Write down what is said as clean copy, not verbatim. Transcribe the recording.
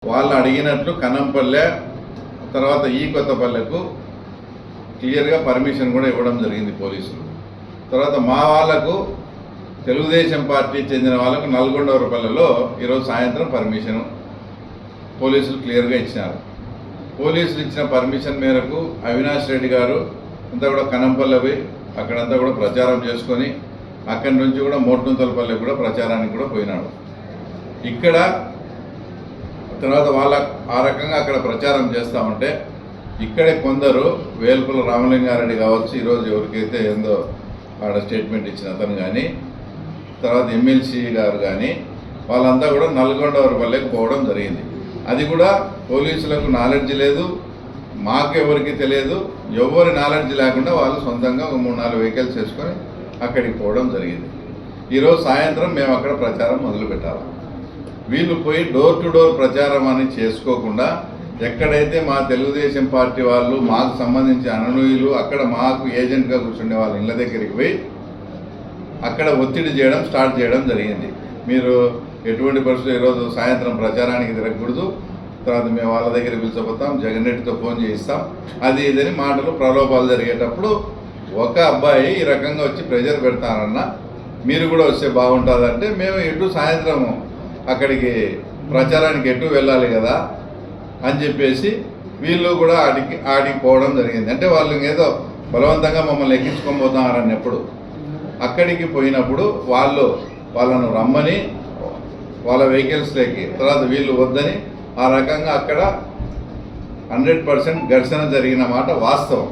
వాళ్ళు అడిగినట్లు కనంపల్లె తర్వాత ఈ కొత్తపల్లెకు క్లియర్గా పర్మిషన్ కూడా ఇవ్వడం జరిగింది పోలీసులు. తర్వాత మా వాళ్ళకు తెలుగుదేశం పార్టీ చెందిన వాళ్ళకు నల్గొండవరపల్లెలో ఈరోజు సాయంత్రం పర్మిషన్ పోలీసులు క్లియర్గా ఇచ్చినారు. పోలీసులు ఇచ్చిన పర్మిషన్ మేరకు అవినాష్ రెడ్డి గారు అంతా కూడా కనంపల్లె అక్కడంతా కూడా ప్రచారం చేసుకొని అక్కడి నుంచి కూడా మోట్నుతలపల్లె కూడా ప్రచారానికి కూడా పోయినాడు. ఇక్కడ తర్వాత వాళ్ళ ఆ రకంగా అక్కడ ప్రచారం చేస్తూ ఉంటే ఇక్కడే కొందరు వేల్పుల రామలింగారెడ్డి కావచ్చు, ఈరోజు ఎవరికైతే ఏందో ఆడ స్టేట్మెంట్ ఇచ్చిన అతను కానీ తర్వాత ఎమ్మెల్సీ గారు కానీ వాళ్ళంతా కూడా నల్గొండవరపల్లెకి పోవడం జరిగింది. అది కూడా పోలీసులకు నాలెడ్జ్ లేదు, మాకు ఎవరికి తెలియదు, ఎవరి నాలెడ్జ్ లేకుండా వాళ్ళు సొంతంగా 3-4 వెహికల్స్ వేసుకొని అక్కడికి పోవడం జరిగింది. ఈరోజు సాయంత్రం మేము అక్కడ ప్రచారం మొదలుపెట్టాలి. వీళ్ళు పోయి డోర్ టు డోర్ ప్రచారం అని చేసుకోకుండా ఎక్కడైతే మా తెలుగుదేశం పార్టీ వాళ్ళు మాకు సంబంధించిన అనునయులు అక్కడ మాకు ఏజెంట్గా కూర్చుండే వాళ్ళ ఇళ్ళ దగ్గరికి పోయి అక్కడ ఒత్తిడి చేయడం స్టార్ట్ చేయడం జరిగింది. మీరు ఎటువంటి పరిస్థితులు ఈరోజు సాయంత్రం ప్రచారానికి తిరగకూడదు, తర్వాత మేము వాళ్ళ దగ్గర పిలిచిపోతాం, జగన్ రెడ్డితో ఫోన్ చేయిస్తాం, అది ఇదని మాటలు ప్రలోభాలు జరిగేటప్పుడు ఒక అబ్బాయి ఈ రకంగా వచ్చి ప్రెజర్ పెడతానన్నా మీరు కూడా వస్తే బాగుంటుందంటే మేము ఎటు సాయంత్రం అక్కడికి ప్రచారానికి ఎటు వెళ్ళాలి కదా అని చెప్పేసి వీళ్ళు కూడా ఆడికి పోవడం జరిగింది. అంటే వాళ్ళు ఏదో బలవంతంగా మమ్మల్ని ఎక్కించుకొని పోతారన్నప్పుడు అక్కడికి పోయినప్పుడు వాళ్ళను రమ్మని వాళ్ళ వెహికల్స్లోకి తర్వాత వీళ్ళు వద్దని ఆ రకంగా అక్కడ 100% ఘర్షణ జరిగిన మాట వాస్తవం.